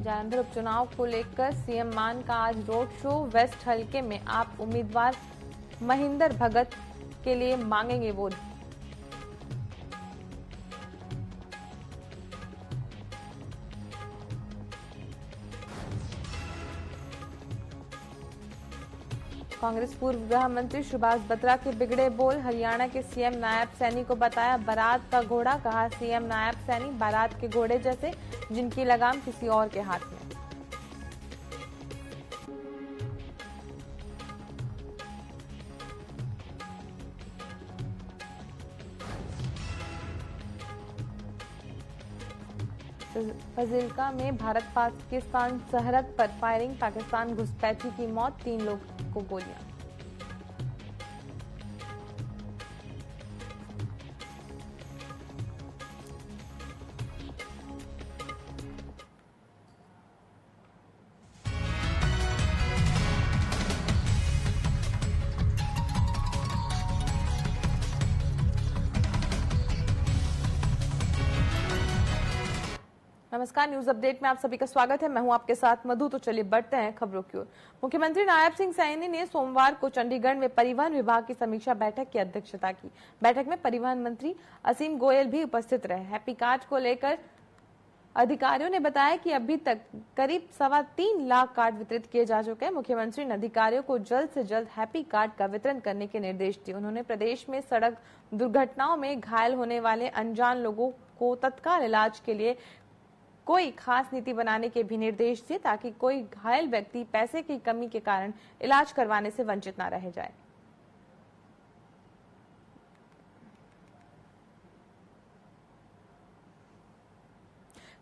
जालंधर उपचुनाव को लेकर सीएम मान का आज रोड शो। वेस्ट हलके में आप उम्मीदवार महेंद्र भगत के लिए मांगेंगे वोट। कांग्रेस पूर्व गृह मंत्री सुभाष बत्रा के बिगड़े बोल। हरियाणा के सीएम नायब सैनी को बताया बारात का घोड़ा। कहा सीएम नायब सैनी बारात के घोड़े जैसे, जिनकी लगाम किसी और के हाथ में। फजीलका में भारत पाकिस्तान सरहद पर फायरिंग। पाकिस्तान घुसपैठी की मौत, 3 लोग को गोलियां। नमस्कार, न्यूज अपडेट में आप सभी का स्वागत है। मैं हूं आपके साथ मधु। तो चलिए बढ़ते हैं खबरों की ओर। मुख्यमंत्री नायब सिंह सैनी ने सोमवार को चंडीगढ़ में परिवहन विभाग की समीक्षा बैठक की अध्यक्षता की। बैठक में परिवहन मंत्री असीम गोयल भी उपस्थित रहे। हैप्पी कार्ड को लेकर अधिकारियों ने बताया कि अभी तक करीब 3.25 लाख कार्ड वितरित किए जा चुके हैं। मुख्यमंत्री ने अधिकारियों को जल्द से जल्द हैप्पी कार्ड का वितरण करने के निर्देश दिए। उन्होंने प्रदेश में सड़क दुर्घटनाओं में घायल होने वाले अनजान लोगों को तत्काल इलाज के लिए कोई खास नीति बनाने के भी निर्देश दिए, ताकि कोई घायल व्यक्ति पैसे की कमी के कारण इलाज करवाने से वंचित न रह जाए।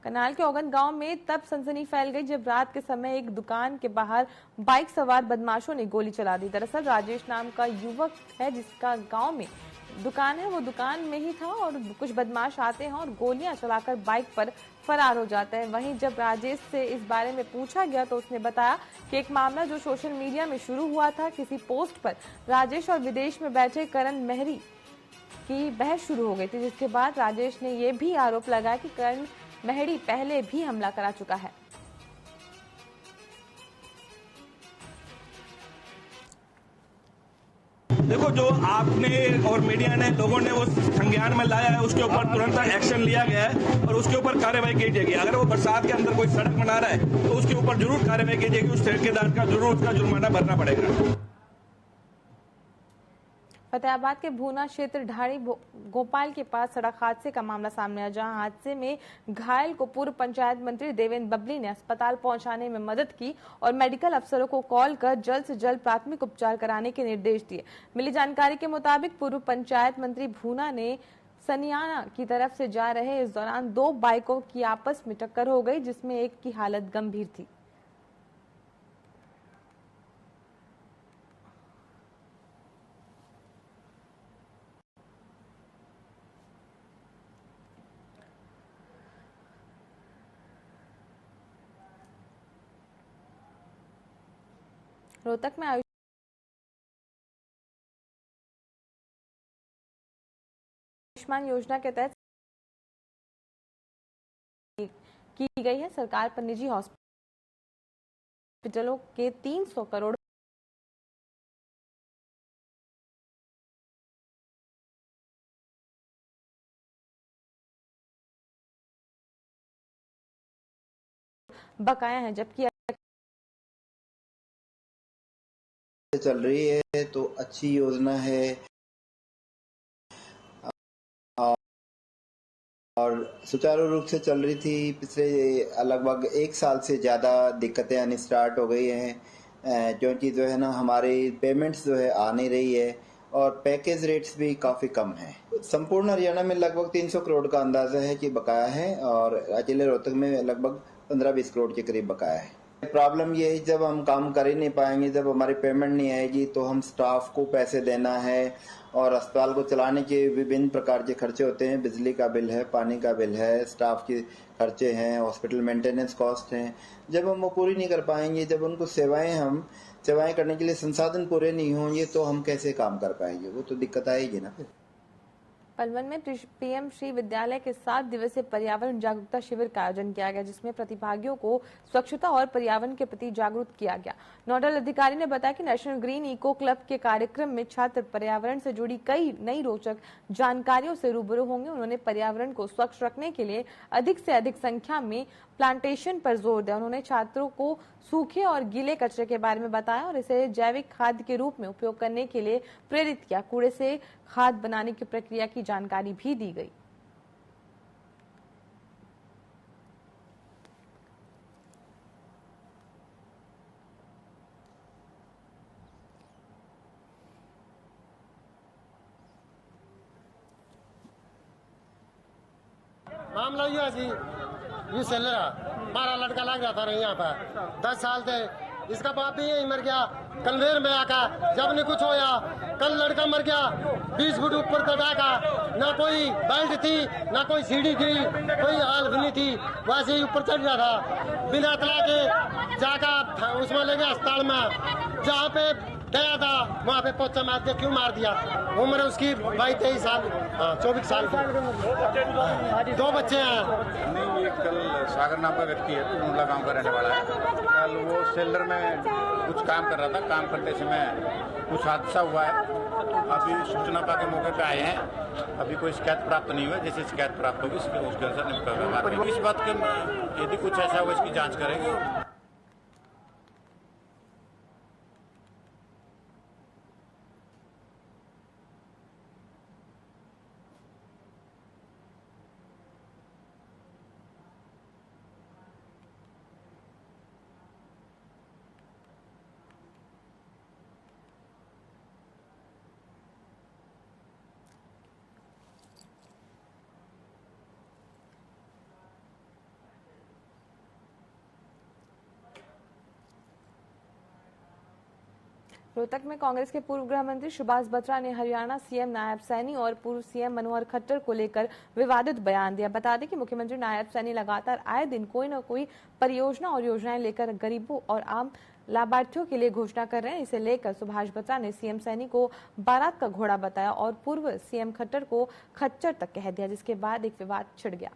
करनाल के ओगन गांव में तब सनसनी फैल गई जब रात के समय एक दुकान के बाहर बाइक सवार बदमाशों ने गोली चला दी। दरअसल राजेश नाम का युवक है जिसका गांव में दुकान है, वो दुकान में ही था और कुछ बदमाश आते हैं और गोलियां चलाकर बाइक पर फरार हो जाता है। वहीं जब राजेश से इस बारे में पूछा गया तो उसने बताया कि एक मामला जो सोशल मीडिया में शुरू हुआ था, किसी पोस्ट पर राजेश और विदेश में बैठे करण मेहरी की बहस शुरू हो गई थी, जिसके बाद राजेश ने यह भी आरोप लगाया कि करण मेहरी पहले भी हमला करा चुका है। देखो, जो आपने और मीडिया ने लोगों ने वो संज्ञान में लाया है, उसके ऊपर तुरंत एक्शन लिया गया है और उसके ऊपर कार्रवाई की जाएगी। अगर वो बरसात के अंदर कोई सड़क बना रहा है तो उसके ऊपर जरूर कार्रवाई की जाएगी। उस ठेकेदार का जरूर उसका जुर्माना भरना पड़ेगा। फतेहाबाद के भूना क्षेत्र ढाड़ी गोपाल के पास सड़क हादसे का मामला सामने आया, जहां हादसे में घायल को पूर्व पंचायत मंत्री देवेंद्र बबली ने अस्पताल पहुंचाने में मदद की और मेडिकल अफसरों को कॉल कर जल्द से जल्द प्राथमिक उपचार कराने के निर्देश दिए। मिली जानकारी के मुताबिक पूर्व पंचायत मंत्री भूना ने सनियाना की तरफ से जा रहे इस दौरान 2 बाइकों की आपस में टक्कर हो गई, जिसमें एक की हालत गंभीर थी। रोहतक में आयुष्मान योजना के तहत की गई है। सरकार पर निजी हॉस्पिटलों के 300 करोड़ बकाया है, जबकि चल रही है तो अच्छी योजना है और सुचारू रूप से चल रही थी। पिछले लगभग 1 साल से ज़्यादा दिक्कतें आनी स्टार्ट हो गई हैं, क्योंकि जो है ना हमारी पेमेंट्स जो है आ नहीं रही है और पैकेज रेट्स भी काफ़ी कम है। संपूर्ण हरियाणा में लगभग 300 करोड़ का अंदाजा है कि बकाया है और अकेले रोहतक में लगभग 15-20 करोड़ के करीब बकाया है। प्रॉब्लम ये है, जब हम काम कर ही नहीं पाएंगे, जब हमारी पेमेंट नहीं आएगी तो हम स्टाफ को पैसे देना है और अस्पताल को चलाने के विभिन्न प्रकार के खर्चे होते हैं। बिजली का बिल है, पानी का बिल है, स्टाफ के खर्चे हैं, हॉस्पिटल मेंटेनेंस कॉस्ट हैं। जब हम वो पूरी नहीं कर पाएंगे, जब उनको सेवाएं करने के लिए संसाधन पूरे नहीं होंगे तो हम कैसे काम कर पाएंगे? वो तो दिक्कत आएगी ना फिर। पलवल में पीएम श्री विद्यालय के 7 दिवसीय पर्यावरण जागरूकता शिविर का आयोजन किया गया, जिसमें प्रतिभागियों को स्वच्छता और पर्यावरण के प्रति जागरूक किया गया। नोडल अधिकारी ने बताया कि नेशनल ग्रीन इको क्लब के कार्यक्रम में छात्र पर्यावरण से जुड़ी कई नई रोचक जानकारियों से रूबरू होंगे। उन्होंने पर्यावरण को स्वच्छ रखने के लिए अधिक से अधिक संख्या में प्लांटेशन पर जोर दिया। उन्होंने छात्रों को सूखे और गीले कचरे के बारे में बताया और इसे जैविक खाद के रूप में उपयोग करने के लिए प्रेरित किया। कूड़े से खाद बनाने की प्रक्रिया की जानकारी भी दी गई। मामला ये जी ये सेलर हमारा लड़का लग जाता रहा यहाँ पर 10 साल से, इसका बाप भी यही मर गया कलवेर में आकर, जब नहीं कुछ होया कल लड़का मर गया 20 फुट ऊपर चढ़ा का, ना कोई बेल्ट थी ना कोई सीढ़ी थी, कोई हाल भी नहीं थी, वैसे ही ऊपर चढ़ गया था बिना तला के, जाकर उसमें ले गया अस्पताल में, जहाँ पे गया था वहाँ पे पोचा मार के क्यों मार दिया। उम्र उसकी 22-23 साल 24 साल की, 2 बच्चे हैं। नहीं, ये कल सागर नाम का व्यक्ति है, टूंडला गांव का रहने वाला है। कल वो सेलर में कुछ काम कर रहा था, काम करते समय कुछ हादसा हुआ है। अभी सूचना पाके मौके पे आए हैं, अभी कोई शिकायत प्राप्त नहीं हुआ, जैसे शिकायत प्राप्त होगी उसके अनुसार निपटा। इस बात के यदि कुछ ऐसा होगा इसकी जाँच करेंगे। रोहतक में कांग्रेस के पूर्व गृह मंत्री सुभाष बत्रा ने हरियाणा सीएम नायब सैनी और पूर्व सीएम मनोहर खट्टर को लेकर विवादित बयान दिया। बता दें कि मुख्यमंत्री नायब सैनी लगातार आए दिन कोई न कोई परियोजना और योजनाएं लेकर गरीबों और आम लाभार्थियों के लिए घोषणा कर रहे हैं। इसे लेकर सुभाष बत्रा ने सीएम सैनी को बारात का घोड़ा बताया और पूर्व सीएम खट्टर को खच्चर तक कह दिया, जिसके बाद एक विवाद छिड़ गया।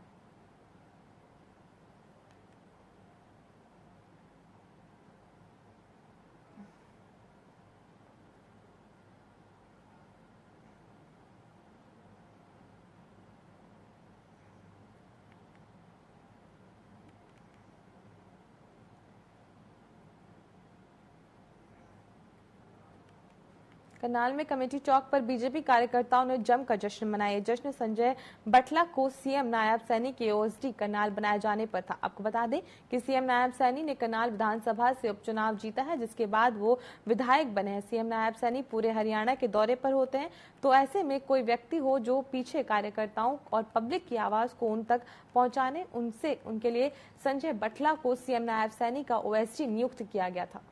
करनाल में कमेटी चौक पर बीजेपी कार्यकर्ताओं ने जमकर जश्न मनाया। जश्न संजय बटला को सीएम नायब सैनी के ओएसडी करनाल बनाए जाने पर था। आपको बता दें कि सीएम नायब सैनी ने करनाल विधानसभा से उपचुनाव जीता है, जिसके बाद वो विधायक बने हैं। सीएम नायब सैनी पूरे हरियाणा के दौरे पर होते हैं, तो ऐसे में कोई व्यक्ति हो जो पीछे कार्यकर्ताओं और पब्लिक की आवाज को उन तक पहुंचाने, उनके लिए संजय बटला को सीएम नायब सैनी का ओएसडी नियुक्त किया गया था।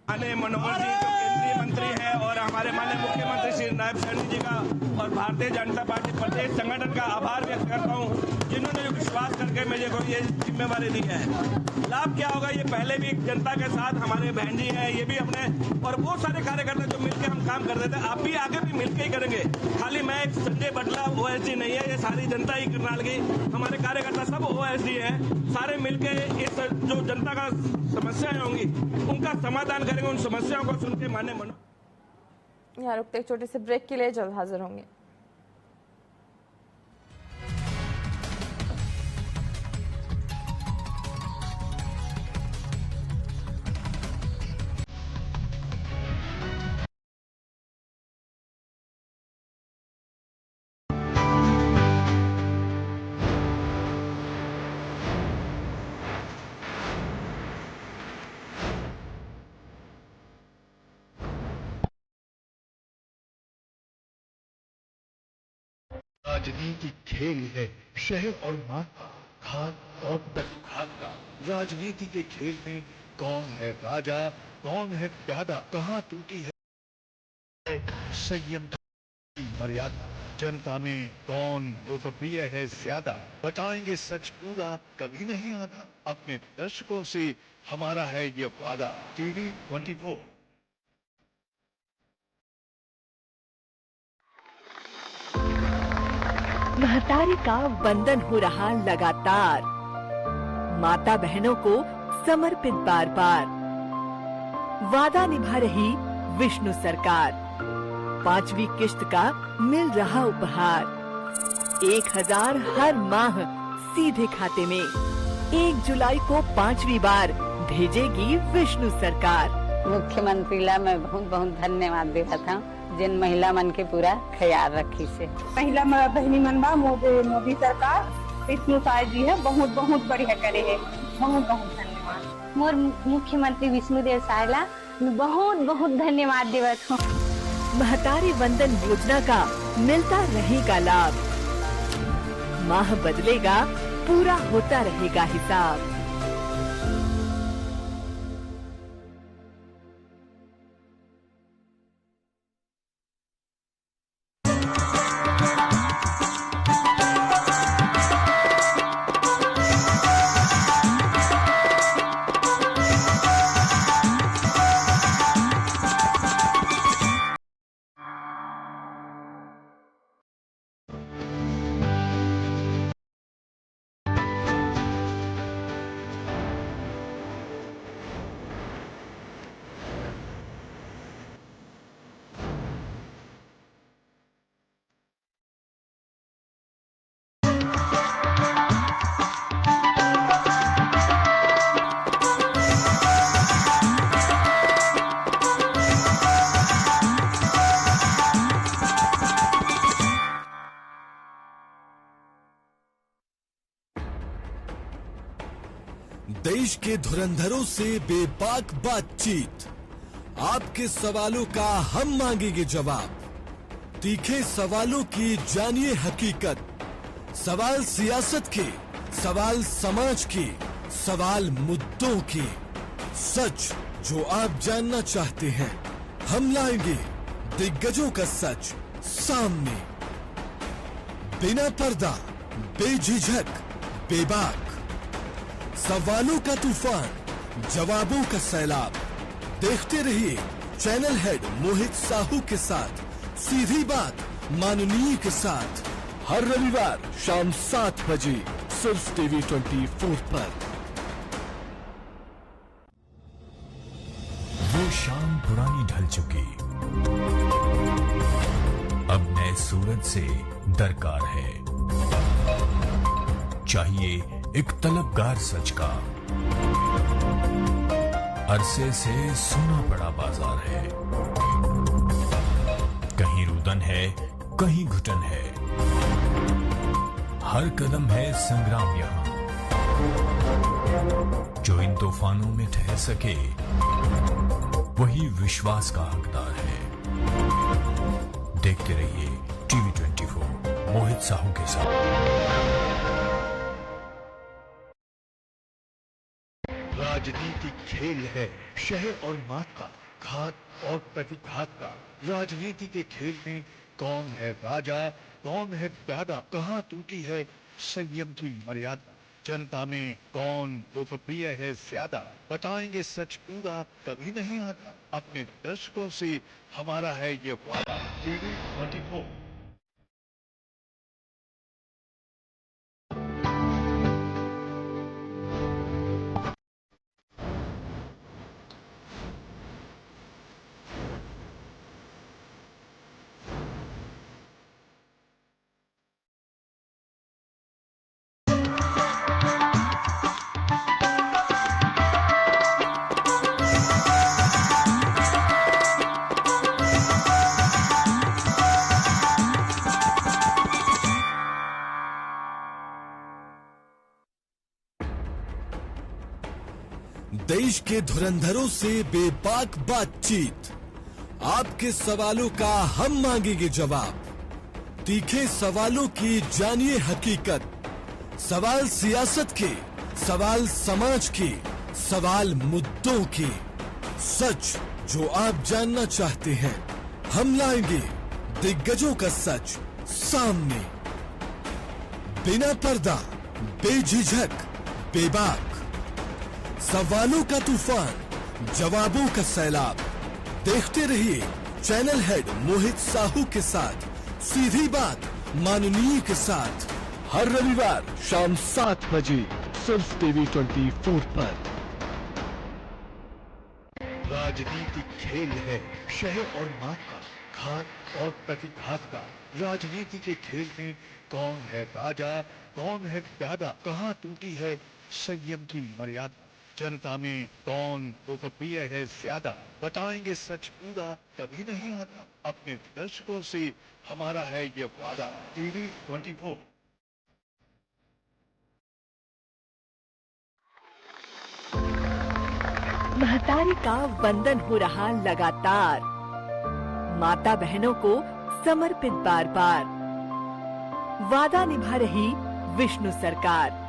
माननीय मनोहर जी जो केंद्रीय मंत्री हैं और हमारे माननीय मुख्यमंत्री श्री नायब सैनी जी का और भारतीय जनता पार्टी प्रदेश संगठन का आभार व्यक्त करता हूं, जिन्होंने जो विश्वास करके मुझे को ये जिम्मेवारी दी है। लाभ क्या होगा, ये पहले भी जनता के साथ हमारे बहन जी हैं, ये भी अपने और बहुत सारे कार्यकर्ता जो मिलकर हम काम कर रहे थे, आप भी आगे भी मिलकर ही करेंगे। खाली मैं एक संजय बटला ओएसडी नहीं है, ये सारी जनता ही करनाल की, हमारे कार्यकर्ता सब ओएसडी है, सारे मिलकर इस जो जनता का समस्याएं होंगी उनका समाधान करेंगे। उन समस्याओं को सुन के माने मनो। यहाँ रुकते एक छोटे से ब्रेक के लिए जल्द हाजिर होंगे। राजनीति खेल है शहर और मान का, खाद और खाद का। राजनीति के खेल में कौन है राजा, कौन है प्यादा, कहाँ टूटी है संयम की मर्यादा। जनता में कौन लोकप्रिय है ज्यादा, बताएंगे सच पूरा कभी नहीं आधा। अपने दर्शकों से हमारा है ये वादा। टीवी 24। महतारी का वंदन हो रहा लगातार, माता बहनों को समर्पित बार बार। वादा निभा रही विष्णु सरकार, 5वीं किश्त का मिल रहा उपहार। 1000 हर माह सीधे खाते में, 1 जुलाई को 5वीं बार भेजेगी विष्णु सरकार। मुख्यमंत्री ला मैं बहुत बहुत धन्यवाद देता था, जिन महिला मन के पूरा ख्याल रखी से। महिला बहनी मनवा मोदी सरकार विष्णु साय जी है, बहुत बहुत बढ़िया करे है, बहुत बहुत धन्यवाद। मोर मुख्यमंत्री विष्णुदेव साय ला बहुत बहुत धन्यवाद देवत हूँ। महतारी वंदन योजना का मिलता रहेगा लाभ, माह बदलेगा पूरा होता रहेगा हिसाब। देश के धुरंधरों से बेबाक बातचीत, आपके सवालों का हम मांगेंगे जवाब। तीखे सवालों की जानिए हकीकत, सवाल सियासत के, सवाल समाज के, सवाल मुद्दों के। सच जो आप जानना चाहते हैं, हम लाएंगे दिग्गजों का सच सामने। बिना पर्दा, बेझिझक, बेबाक, सवालों का तूफान, जवाबों का सैलाब। देखते रहिए चैनल हेड मोहित साहू के साथ सीधी बात माननीय के साथ, हर रविवार शाम 7 बजे सिर्फ टीवी 24 पर। वो शाम पुरानी ढल चुकी, अब नए सूरज से दरकार है। चाहिए एक तलबगार सच का, अरसे से सुना पड़ा बाजार है। कहीं रुदन है, कहीं घुटन है, हर कदम है संग्राम यहां। जो इन तूफानों में ठहर सके, वही विश्वास का हकदार है। देखते रहिए टीवी 24 मोहित साहू के साथ। राजनीति खेल है शह और मात का, घात और प्रतिघात का। राजनीति के खेल में कौन है राजा, कौन है प्यादा, कहाँ टूटी है संयम की मर्यादा। जनता में कौन लोकप्रिय है ज्यादा, बताएंगे सच पूरा कभी नहीं आधा। अपने दर्शकों से हमारा है ये वादा। टीवी 24। देश के धुरंधरों से बेबाक बातचीत, आपके सवालों का हम मांगेंगे जवाब। तीखे सवालों की जानिए हकीकत, सवाल सियासत के, सवाल समाज के, सवाल मुद्दों के। सच जो आप जानना चाहते हैं, हम लाएंगे दिग्गजों का सच सामने, बिना पर्दा, बेझिझक, बेबाक, सवालों का तूफान, जवाबों का सैलाब। देखते रहिए चैनल हेड मोहित साहू के साथ सीधी बात माननीय के साथ, हर रविवार शाम 7 बजे सिर्फ टीवी 24 पर। राजनीतिक खेल है शह और मात का, घात और प्रतिघात का। राजनीति के खेल में कौन है राजा, कौन है प्यादा, कहाँ टूटी है संयम की मर्यादा। जनता में कौन लोकप्रिय है ज्यादा, बताएंगे सच पूरा कभी नहीं आता। अपने दर्शकों से हमारा है ये वादा। टीवी 24। महतारी का वंदन हो रहा लगातार, माता बहनों को समर्पित बार बार। वादा निभा रही विष्णु सरकार,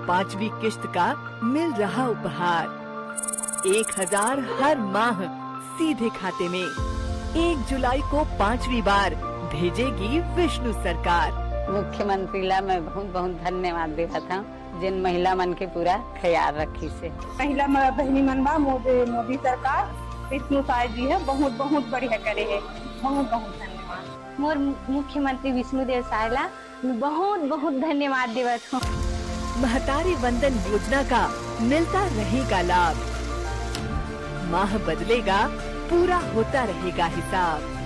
5वीं किश्त का मिल रहा उपहार। 1000 हर माह सीधे खाते में, 1 जुलाई को 5वीं बार भेजेगी विष्णु सरकार। मुख्यमंत्री ला मैं बहुत बहुत धन्यवाद देता था, जिन महिला मन के पूरा ख्याल रखी से। महिला बहनी मनवा मोदी सरकार विष्णु साय जी है बहुत बहुत बढ़िया करे है, बहुत बहुत धन्यवाद। मोर मुख्यमंत्री विष्णुदेव साय ला बहुत बहुत धन्यवाद देवत हूँ। महतारी वंदन योजना का मिलता रहेगा लाभ, माह बदलेगा पूरा होता रहेगा हिसाब।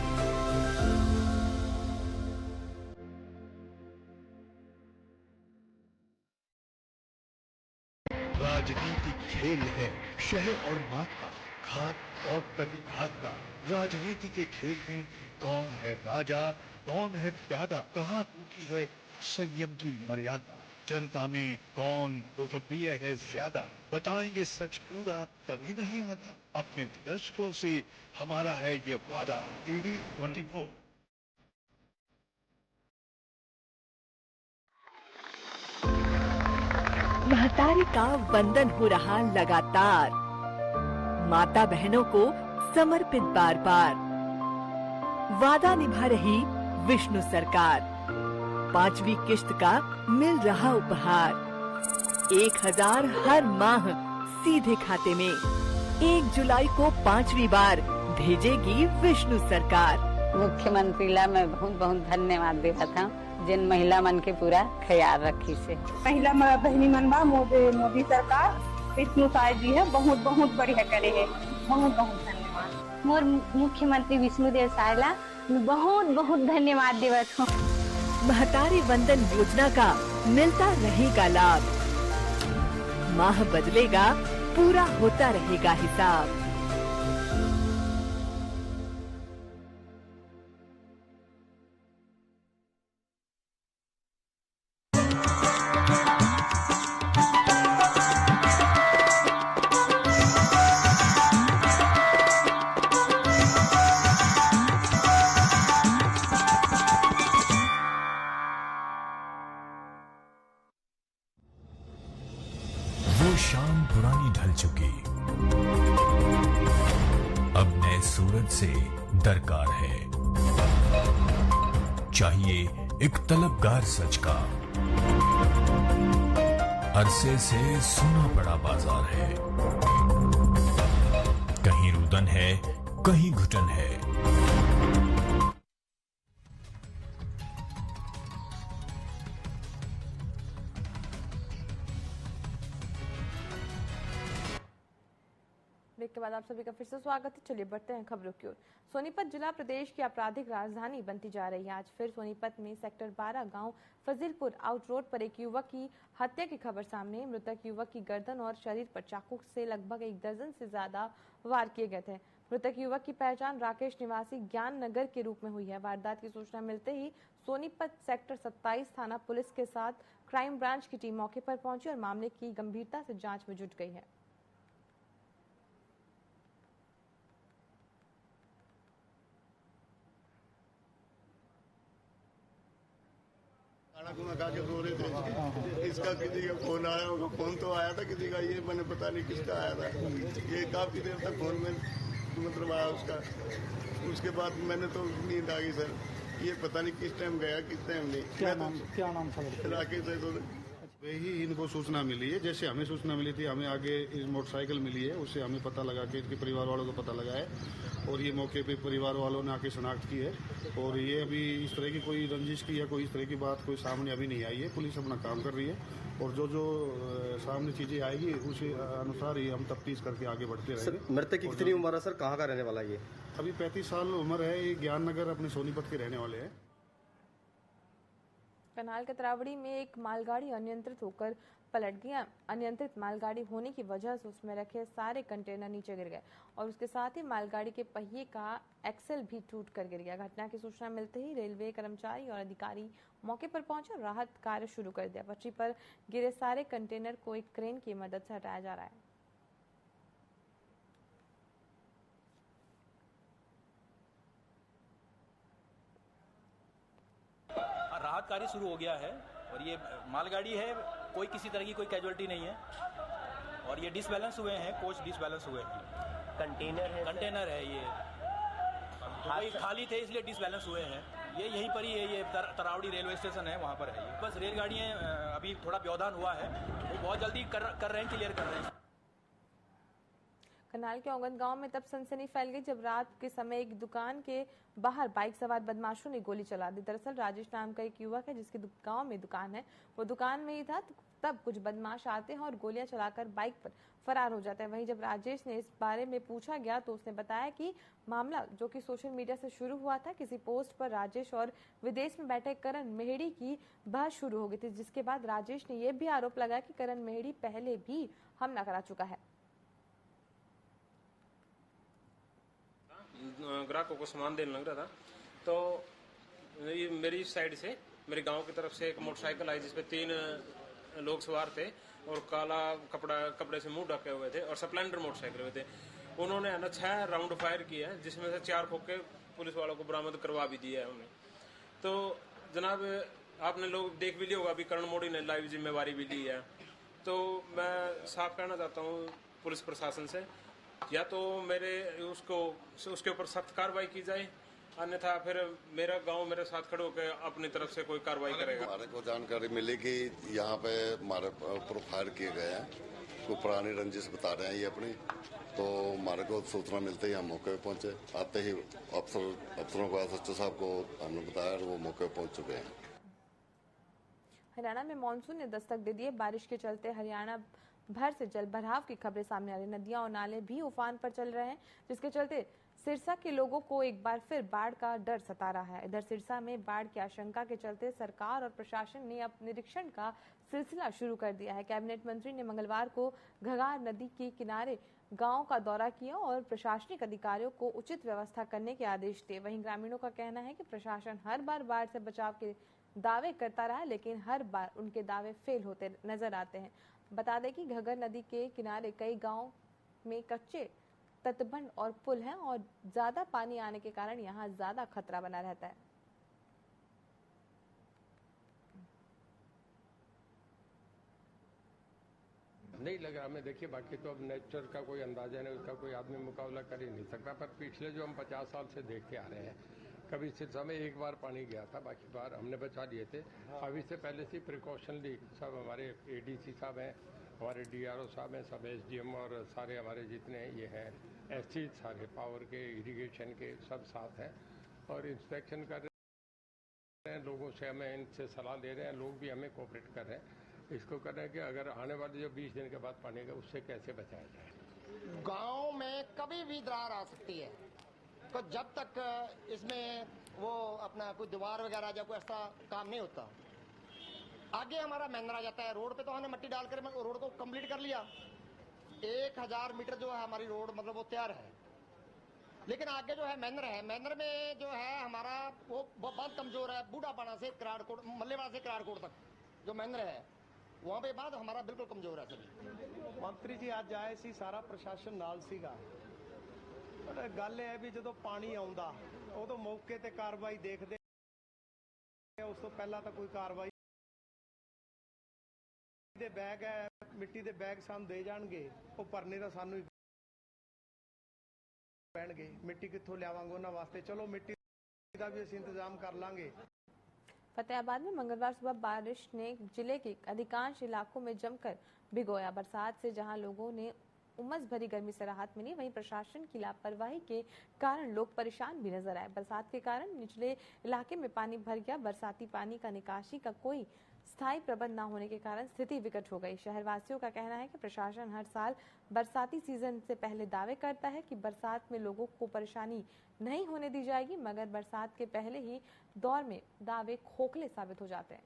राजनीतिक खेल है शह और मात का, घात और प्रतिघात का। राजनीति के खेल में कौन है राजा, कौन है प्यादा, कहाँ टूटी है संयम की मर्यादा। जनता में कौन लोकप्रिय है ज्यादा, बताएंगे सच पूरा कभी नहीं आता। अपने दर्शकों से हमारा है ये वादा। टीवी 24। महतारी का वंदन हो रहा लगातार, माता बहनों को समर्पित बार बार। वादा निभा रही विष्णु सरकार, 5वीं किश्त का मिल रहा उपहार। 1000 हर माह सीधे खाते में, 1 जुलाई को 5वीं बार भेजेगी विष्णु सरकार। मुख्यमंत्री ला मैं बहुत बहुत धन्यवाद देता था, जिन महिला मन के पूरा ख्याल रखी से। महिला बहनी मनवा मोदी सरकार विष्णु साय जी है बहुत बहुत बढ़िया करे है, बहुत बहुत धन्यवाद। मोर मुख्यमंत्री विष्णुदेव साय ला बहुत बहुत धन्यवाद देवत हूँ। महतारी वंदन योजना का मिलता रहेगा लाभ, माह बदलेगा पूरा होता रहेगा हिसाब। शाम पुरानी ढल चुकी, अब नए सूरज से दरकार है। चाहिए एक तलबगार सच का, अरसे से सुना पड़ा बाजार है। कहीं रुदन है, कहीं घुटन है। ब्रेक के बाद आप सभी का फिर से स्वागत है। चलिए बढ़ते हैं खबरों की ओर। सोनीपत जिला प्रदेश की आपराधिक राजधानी बनती जा रही है। आज फिर सोनीपत में सेक्टर 12 गांव फजीलपुर आउट रोड पर एक युवक की हत्या की खबर सामने। मृतक युवक की गर्दन और शरीर पर चाकू से लगभग 1 दर्जन से ज्यादा वार किए गए थे। मृतक युवक की पहचान राकेश निवासी ज्ञान नगर के रूप में हुई है। वारदात की सूचना मिलते ही सोनीपत सेक्टर 27 थाना पुलिस के साथ क्राइम ब्रांच की टीम मौके पर पहुंची और मामले की गंभीरता से जांच में जुट गई है। खाना खा के सो रहे थे, इसका किसी का फोन आया होगा। फोन तो आया था किसी का, ये मैंने पता नहीं किसका आया था। ये काफी देर तक फोन में मतलब आया उसका। उसके बाद मैंने तो नींद आ गई सर। ये पता नहीं किस टाइम गया किस टाइम नहीं। क्या नाम था? राकेश है। तो वही इनको सूचना मिली है, जैसे हमें सूचना मिली थी, हमें आगे इस मोटरसाइकिल मिली है, उससे हमें पता लगा कि इनके परिवार वालों को पता लगा है और ये मौके पे परिवार वालों ने आके शनाख्त की है। और ये अभी इस तरह की कोई रंजिश की या कोई इस तरह की बात कोई सामने अभी नहीं आई है। पुलिस अपना काम कर रही है और जो सामने चीजें आएगी उसी अनुसार ही हम तफ्तीश करके आगे बढ़ते रहेंगे। मृतक की कितनी उम्र है सर? कहाँ का रहने वाला ये? अभी 35 साल उम्र है। ये ज्ञान नगर अपने सोनीपत के रहने वाले हैं। करनाल के तरावड़ी में एक मालगाड़ी अनियंत्रित होकर पलट गया। अनियंत्रित मालगाड़ी होने की वजह से उसमें रखे सारे कंटेनर नीचे गिर गए और उसके साथ ही मालगाड़ी के पहिए का एक्सल भी टूट कर गिर गया। घटना की सूचना मिलते ही रेलवे कर्मचारी और अधिकारी मौके पर पहुंचे और राहत कार्य शुरू कर दिया। पटरी पर गिरे सारे कंटेनर को एक क्रेन की मदद से हटाया जा रहा है। राहत कार्य शुरू हो गया है और ये मालगाड़ी है, कोई किसी तरह की कोई कैजुअलिटी नहीं है और ये डिसबैलेंस हुए हैं, कोच डिसबैलेंस हुए हैं। कंटेनर है ये खाली थे इसलिए डिसबैलेंस हुए हैं। ये यहीं पर ही है, ये तरावड़ी रेलवे स्टेशन है, वहाँ पर है ये। बस रेलगाड़ियाँ अभी थोड़ा व्यवधान हुआ है, वो बहुत जल्दी कर रहे हैं, क्लियर कर रहे हैं। करनाल के औगंद गांव में तब सनसनी फैल गई जब रात के समय एक दुकान के बाहर बाइक सवार बदमाशों ने गोली चला दी। दरअसल राजेश नाम का एक युवक है जिसकी गांव में दुकान है, वो दुकान में ही था तब कुछ बदमाश आते हैं और गोलियां चलाकर बाइक पर फरार हो जाते हैं। वहीं जब राजेश ने इस बारे में पूछा गया तो उसने बताया कि मामला जो कि सोशल मीडिया से शुरू हुआ था, किसी पोस्ट पर राजेश और विदेश में बैठे करण मेहड़ी की बहस शुरू हो गई थी, जिसके बाद राजेश ने यह भी आरोप लगाया कि करण मेहड़ी पहले भी हमला करा चुका है। ग्राहकों को सामान देने लग रहा था तो मेरी साइड से मेरे गांव की तरफ से एक मोटरसाइकिल आई जिसपे 3 लोग सवार थे और काला कपड़े से मुंह ढके हुए थे और स्प्लेंडर मोटरसाइकिल हुए थे। उन्होंने 6 राउंड फायर किया है जिसमें से 4 खोखे पुलिस वालों को बरामद करवा भी दिया है उन्हें। तो जनाब आपने लोग देख भी लिया होगा, अभी करण मोदी ने लाइव जिम्मेवारी भी ली है। तो मैं साफ कहना चाहता हूँ पुलिस प्रशासन से, या तो मेरे उसके ऊपर सख्त कार्रवाई की जाए, अन्यथा फिर मेरा गांव मेरे साथ खड़े होकर अपनी तरफ से कोई कार्रवाई करेगा। हमारे को जानकारी मिली कि यहाँ पे हमारे ऊपर फायर किए गए हैं, कोई पुरानी रंजिश बता रहे हैं ये अपनी। तो हमारे को सूचना मिलते ही हम मौके पे पहुंचे। आते ही अफसरों को SHO साहब को हमने बताया और वो मौके पे पहुंच चुके हैं। हरियाणा में मानसून ने दस्तक दे दी है। बारिश के चलते हरियाणा भर से जल भराव की खबरें सामने आ रही। नदियां और नाले भी उफान पर चल रहे हैं, जिसके चलते सिरसा के लोगों को एक बार फिर बाढ़ का डर सता रहा है। इधर सिरसा में बाढ़ की आशंका के चलते सरकार और प्रशासन ने अब निरीक्षण का सिलसिला शुरू कर दिया है। कैबिनेट मंत्री ने मंगलवार को घगार नदी के किनारे गांव का दौरा किया और प्रशासनिक अधिकारियों को उचित व्यवस्था करने के आदेश दिए। वहीं ग्रामीणों का कहना है कि प्रशासन हर बार बाढ़ से बचाव के दावे करता रहा, लेकिन हर बार उनके दावे फेल होते नजर आते हैं। बता दें कि घग्गर नदी के किनारे कई गांव में कच्चे तटबंध और पुल हैं और ज्यादा पानी आने के कारण यहां ज्यादा खतरा बना रहता है। नहीं लग रहा हमें। देखिए बाकी तो अब नेचर का कोई अंदाजा नहीं, उसका कोई आदमी मुकाबला कर ही नहीं सकता। पर पिछले जो हम 50 साल से देखते आ रहे हैं, कभी सिरसा में एक बार पानी गया था, बाकी बार हमने बचा लिए थे। अब इससे पहले से प्रिकॉशन ली सब हमारे ADC साहब हैं, हमारे DRO साहब हैं, सब SDM और सारे हमारे जितने ये हैं SC सारे पावर के इरिगेशन के सब साथ हैं और इंस्पेक्शन कर रहे हैं। लोगों से हमें इनसे सलाह ले रहे हैं, लोग भी हमें कोऑपरेट कर रहे हैं। इसको कर रहे हैं कि अगर आने वाले जो 20 दिन के बाद पानी का उससे कैसे बचाया जाए। गांव में कभी भी दरार आ सकती है, तो जब तक इसमें वो अपना कोई दीवार वगैरह या कोई ऐसा काम नहीं होता, आगे हमारा मैनर आ जाता है। रोड पे तो हमने मट्टी डालकर रोड को कंप्लीट कर लिया। 1000 मीटर जो है हमारी रोड मतलब वो तैयार है, लेकिन आगे जो है मैनर है, मैनर में जो है हमारा वो बहुत कमजोर है। बूढ़ापाना से कराड़कोट, मल्लेवाड़ा से कराड़कोट तक जो मैनर है वहाँ पे बाद हमारा बिल्कुल कमजोर है सभी। मंत्री जी ਅੱਜ ਆਏ ਸੀ, ਸਾਰਾ ਪ੍ਰਸ਼ਾਸਨ ਨਾਲ ਸੀਗਾ, ਪਰ ਗੱਲ ਇਹ ਹੈ ਵੀ ਜਦੋਂ ਪਾਣੀ ਆਉਂਦਾ ਉਦੋਂ ਮੌਕੇ ਤੇ ਕਾਰਵਾਈ ਦੇਖਦੇ, ਉਸ ਤੋਂ ਪਹਿਲਾਂ ਤਾਂ ਕੋਈ ਕਾਰਵਾਈ ਦੇ ਬੈਗ ਹੈ, ਮਿੱਟੀ ਦੇ ਬੈਗ ਸਾਨੂੰ ਦੇ ਜਾਣਗੇ, ਉਹ ਭਰਨੇ ਤਾਂ ਸਾਨੂੰ ਹੀ ਪੈਣਗੇ। ਮਿੱਟੀ ਕਿੱਥੋਂ ਲਿਆਵਾਂਗੇ ਉਹਨਾਂ ਵਾਸਤੇ? ਚਲੋ ਮਿੱਟੀ का भी इस इंतजाम कर लांगे। फतेहाबाद में मंगलवार सुबह बारिश ने जिले के अधिकांश इलाकों में जमकर भिगोया। बरसात से जहां लोगों ने उमस भरी गर्मी से राहत मिली, वहीं प्रशासन की लापरवाही के कारण लोग परेशान भी नजर आए। बरसात के कारण निचले इलाके में पानी भर गया। बरसाती पानी का निकासी का कोई स्थायी प्रबंध न होने के कारण स्थिति विकट हो गई। शहरवासियों का कहना है कि प्रशासन हर साल बरसाती सीजन से पहले दावे करता है कि बरसात में लोगों को परेशानी नहीं होने दी जाएगी, मगर बरसात के पहले ही दौर में दावे खोखले साबित हो जाते हैं।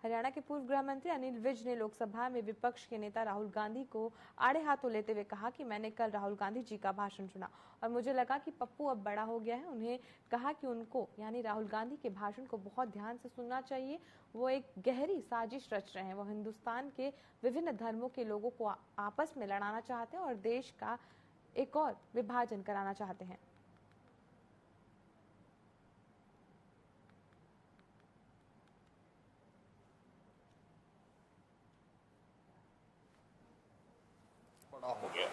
हरियाणा के पूर्व गृह मंत्री अनिल विज ने लोकसभा में विपक्ष के नेता राहुल गांधी को आड़े हाथों लेते हुए कहा कि मैंने कल राहुल गांधी जी का भाषण सुना और मुझे लगा कि पप्पू अब बड़ा हो गया है। उन्हें कहा कि उनको यानी राहुल गांधी के भाषण को बहुत ध्यान से सुनना चाहिए। वो एक गहरी साजिश रच रहे हैं। वो हिंदुस्तान के विभिन्न धर्मों के लोगों को आपस में लड़ाना चाहते हैं और देश का एक और विभाजन कराना चाहते हैं। हो गया।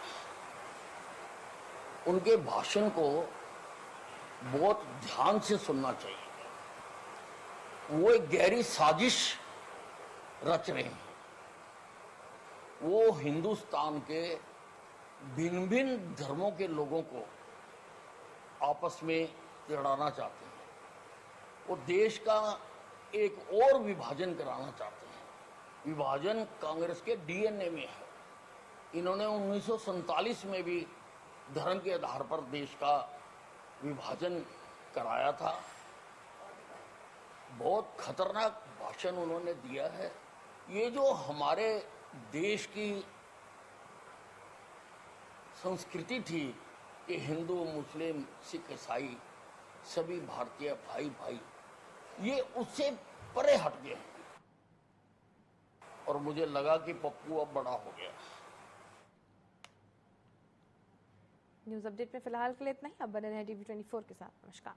उनके भाषण को बहुत ध्यान से सुनना चाहिए। वो एक गहरी साजिश रच रहे हैं। वो हिंदुस्तान के भिन्न भिन्न धर्मों के लोगों को आपस में लड़ाना चाहते हैं। वो देश का एक और विभाजन कराना चाहते हैं। विभाजन कांग्रेस के डीएनए में है। इन्होंने 1947 में भी धर्म के आधार पर देश का विभाजन कराया था। बहुत खतरनाक भाषण उन्होंने दिया है। ये जो हमारे देश की संस्कृति थी कि हिंदू, मुस्लिम, सिख, ईसाई सभी भारतीय भाई भाई, ये उससे परे हट गए और मुझे लगा कि पप्पू अब बड़ा हो गया। न्यूज अपडेट में फिलहाल के लिए इतना ही। अब बने रहें टीवी 24 के साथ। नमस्कार।